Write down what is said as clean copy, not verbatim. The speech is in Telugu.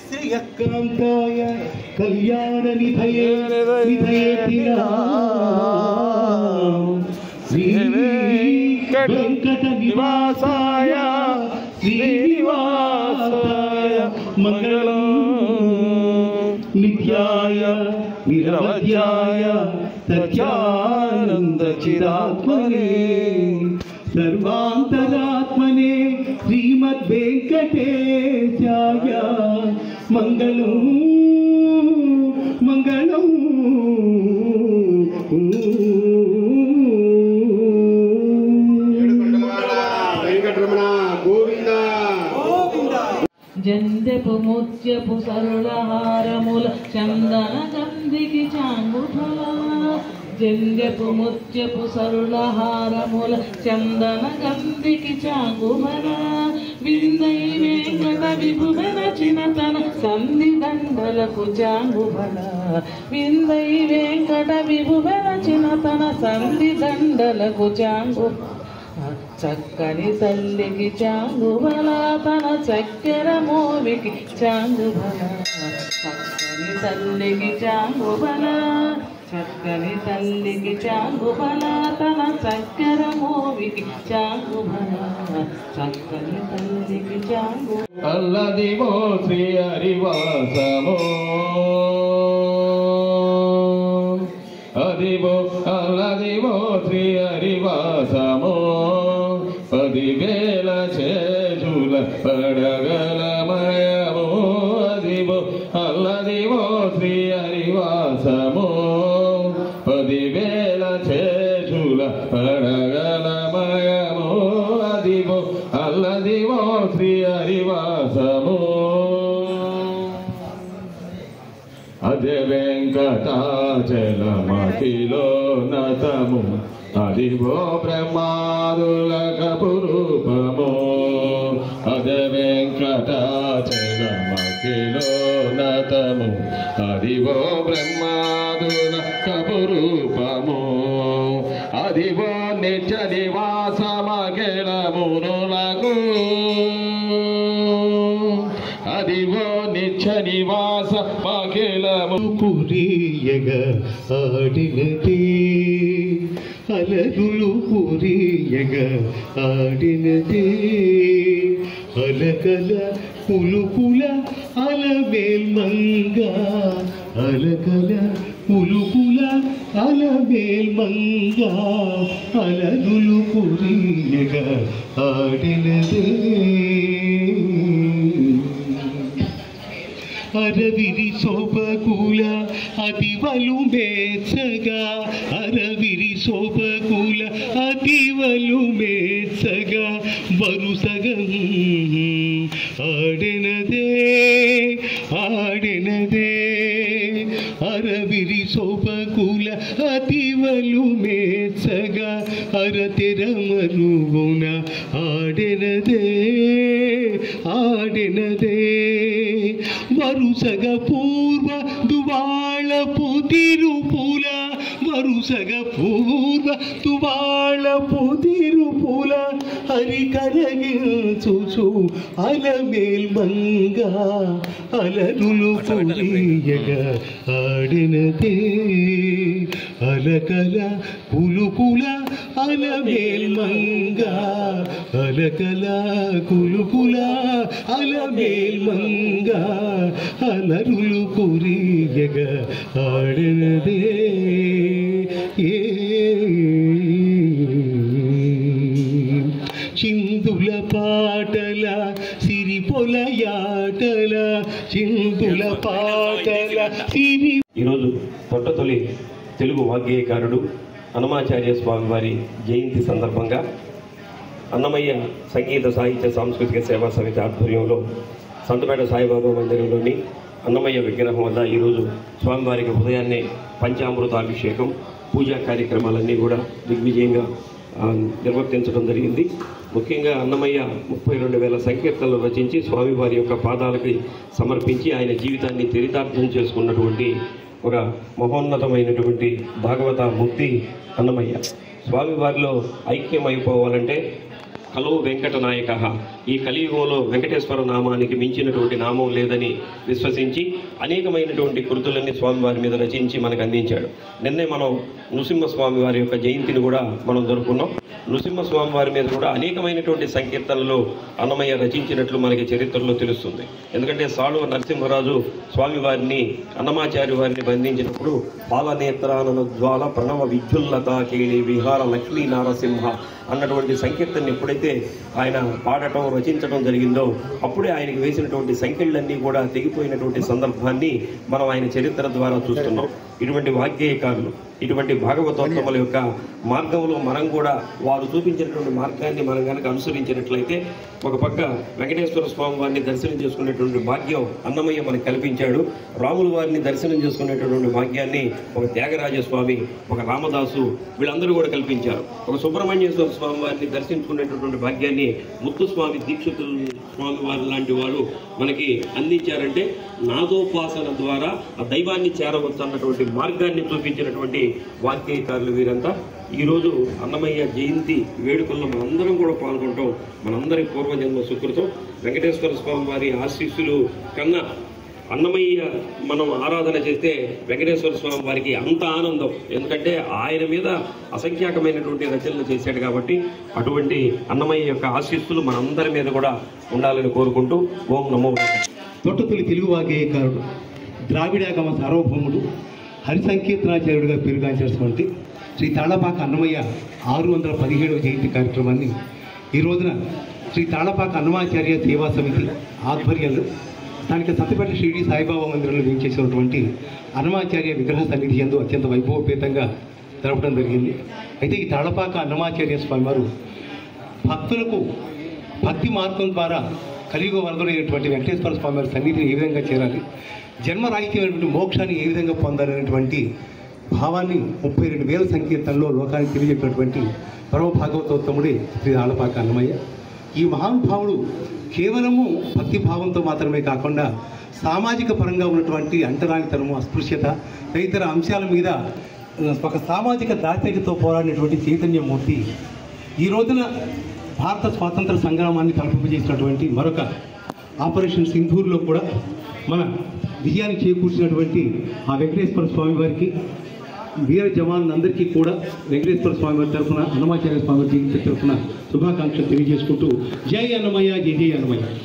శ్రేయకాంతాయ కళ్యాణ నిధయే శ్రీ వెంకట నివాసాయ శ్రీనివాసాయ మంగళం నిత్యాయ నిరవధ్యాయ సత్యానంద చిదాత్మనే సర్వాంతరాత్మనే శ్రీమద్ వెంకటేశాయ మంగళం మంగళం. వెంకటరమణ గోవింద. జందెపు ముత్యపు సరళహారముల చందన గంధికి చాంగుఫల జందెపు ముత్యపు సరళహారముల చందన గంధికి చాంగుఫల విందై వెంకట విభువన చినతన సంధి దండలకు చాంగుఫల విందై వెంకట విభువన చినతన సంధి దండలకు చాంగు చక్కని తల్లికి చాంగుబల తన చక్కెర మోవికి చాంగుబల చక్కని తల్లికి చాంగుబల చక్కని తల్లికి చాంగుబల తన చక్కెర మోవికి చాంగుబల చక్కని తల్లికి చాంగు. అల్లదివో శ్రీ హరివాసమో అదివో అల్లదివో శ్రీ హరివాసమో 10,000 చేజుల పడగలమయమో అదివో అల్లదివో శ్రీ హరివాసమో 10,000 చేజుల పడగలమయమో అదివో అల్లదివో శ్రీ హరివాసమో అదే వెంకటాచలమతిలో నతము అదివో బ్రహ్మాదులకు రూపము అదే వెంకటాచలమతిలో నతము అదివో బ్రహ్మాదులకు రూపము అదివో నిత్య నివాసమఖిలమునులకు అదివో నిత్య నివాస మఖిలము కురియగ ఆడినది అలరులు కురియగ ఆడినది అలకల పులుపుల అలమేల్మంగ అలకల పులుపుల అలమేల్మంగ అలరులు కురియగ ఆడినది అరవిరి శోభకుల అతివలు మేచగా అరవిరి శోభకుల అతివలు మేచగా వరుసగా ఆడినదే ఆడినదే అరవిరి శోభకుల అతివలు మేచగా అరతిరమనుగుణ ఆడినదే ఆడినదే వరుసగ పూర్వ దువాళపు తిరుపుల వరుసగ పూర్వ దువాళపు తిరుపుల హరికరగించుచు అలమేల్మంగ అలరులు కురియగ ఆడినదే అలకల కులుకుల అలమేల్మంగ అలకల కులుకుల అలమేల్మంగ అలరులు కురియగ ఆడినదే చిందుల పాటల సిరిపొలయాటల చిందుల పాటల సిరి. ఈరోజు తొట్టతొలి తెలుగు వాగ్గేయకారుడు అన్నమాచార్య స్వామి వారి జయంతి సందర్భంగా అన్నమయ్య సంగీత సాహిత్య సాంస్కృతిక సేవా సమితి ఆధ్వర్యంలో సంతపేట సాయిబాబా మందిరంలోని అన్నమయ్య విగ్రహం వద్ద ఈరోజు స్వామివారికి ఉదయాన్నే పంచామృతాభిషేకం పూజా కార్యక్రమాలన్నీ కూడా దిగ్విజయంగా నిర్వర్తించడం జరిగింది. ముఖ్యంగా అన్నమయ్య 32,000 సంకీర్తనలు రచించి స్వామివారి యొక్క పాదాలకి సమర్పించి ఆయన జీవితాన్ని చరితార్థం చేసుకున్నటువంటి ఒక మహోన్నతమైనటువంటి భాగవత మూర్తి అన్నమయ్య. స్వామివారిలో ఐక్యం అయిపోవాలంటే కలో వెంకటనాయక, ఈ కలియుగంలో వెంకటేశ్వర నామానికి మించినటువంటి నామం లేదని విశ్వసించి అనేకమైనటువంటి కృతులన్నీ స్వామివారి మీద రచించి మనకు అందించాడు. నిన్నే మనం నృసింహస్వామి వారి యొక్క జయంతిని కూడా మనం జరుపుకున్నాం. నృసింహస్వామి వారి మీద కూడా అనేకమైనటువంటి సంకీర్తనలు అన్నమయ్య రచించినట్లు మనకి చరిత్రలో తెలుస్తుంది. ఎందుకంటే సాళువ నరసింహరాజు స్వామివారిని అన్నమాచార్య వారిని బంధించినప్పుడు పాలనేత్రానన జ్వాల ప్రణవ విద్యుల్లత కేళి విహార లక్ష్మీ నారసింహ అన్నటువంటి సంకీర్తనని ఎప్పుడైతే ఆయన పాడటం రచించడం జరిగిందో అప్పుడే ఆయనకి వేసినటువంటి సంఖ్యలన్నీ కూడా తెగిపోయినటువంటి సందర్భాన్ని మనం ఆయన చరిత్ర ద్వారా చూస్తున్నాం. ఇటువంటి వాగ్గేయకారులు, ఇటువంటి భాగవతోత్తముల యొక్క మార్గంలో మనం కూడా వారు చూపించినటువంటి మార్గాన్ని మనం కనుక అనుసరించినట్లయితే ఒక పక్క వెంకటేశ్వర స్వామి వారిని దర్శనం చేసుకునేటువంటి భాగ్యం అన్నమయ్య మనకు కల్పించాడు. రాముల వారిని దర్శనం చేసుకునేటటువంటి భాగ్యాన్ని ఒక త్యాగరాజస్వామి, ఒక రామదాసు వీళ్ళందరూ కూడా కల్పించారు. ఒక సుబ్రహ్మణ్యేశ్వర స్వామి వారిని దర్శించుకునేటటువంటి భాగ్యాన్ని ముత్తుస్వామి దీక్షితులు స్వామి వారి లాంటి వారు మనకి అందించారంటే నాదోపాసన ద్వారా ఆ దైవాన్ని చేరవచ్చు అన్నటువంటి మార్గాన్ని చూపించినటువంటి వాగ్గేయకారులు వీరంతా. ఈరోజు అన్నమయ్య జయంతి వేడుకల్లో మనందరం కూడా పాల్గొంటాం. మనందరి పూర్వజన్మ సుకృతం. వెంకటేశ్వర స్వామి వారి ఆశీస్సులు కన్నా అన్నమయ్య మనం ఆరాధన చేస్తే వెంకటేశ్వర స్వామి వారికి అంత ఆనందం. ఎందుకంటే ఆయన మీద అసంఖ్యాకమైనటువంటి రచనలు చేశాడు కాబట్టి అటువంటి అన్నమయ్య యొక్క ఆశీస్సులు మనందరి మీద కూడా ఉండాలని కోరుకుంటూ ఓం నమో. తొట్టతొలి తెలుగు వాగ్గేయకారుడు, ద్రావిడాగమ సార్వభౌముడు, హరి సంకీర్తనాచార్యుడిగా పేరుగాంచినటువంటి శ్రీ తాళ్లపాక అన్నమయ్య 617వ జయంతి కార్యక్రమాన్ని ఈ రోజున శ్రీ తాళ్లపాక అన్నమాచార్య సేవా సమితి ఆధ్వర్యంలో స్థానిక సత్యపేట షిరిడి సాయిబాబా మందిరంలో వేయించేసినటువంటి అన్నమాచార్య విగ్రహ సన్నిధి యందు అత్యంత వైభవపేతంగా జరపడం జరిగింది. అయితే ఈ తాళ్లపాక అన్నమాచార్య స్వామి వారు భక్తులకు భక్తి మార్గం ద్వారా కలియుగ వరదుడైనటువంటి వెంకటేశ్వర స్వామి వారి సన్నిధిని ఏ విధంగా చేరాలి, జన్మరాహిత్యమైనటువంటి మోక్షాన్ని ఏ విధంగా పొందాలనేటువంటి భావాన్ని 32,000 సంకీర్తనలో లోకానికి తెలియజెప్పినటువంటి పరమ భాగవతోత్తముడే శ్రీ తాళ్లపాక అన్నమయ్య. ఈ మహానుభావుడు కేవలము భక్తి భావంతో మాత్రమే కాకుండా సామాజిక పరంగా ఉన్నటువంటి అంటరానితనము, అస్పృశ్యత తదితర అంశాల మీద ఒక సామాజిక దార్శనికతో పోరాడినటువంటి చైతన్యమూర్తి. ఈ రోజున భారత స్వాతంత్ర సంగ్రామాన్ని తలపింపజేసినటువంటి మరొక ఆపరేషన్ సింధూర్లో కూడా మన విజయాన్ని చేకూర్చినటువంటి ఆ వెంకటేశ్వర స్వామి వారికి, వీర జవాన్లందరికీ కూడా వెంకటేశ్వర స్వామి వారి తరఫున, అన్నమాచార్య స్వామి వారి తరఫున శుభాకాంక్షలు తెలియజేసుకుంటూ జై అన్నమయ్య, జై జై అన్నమయ్య.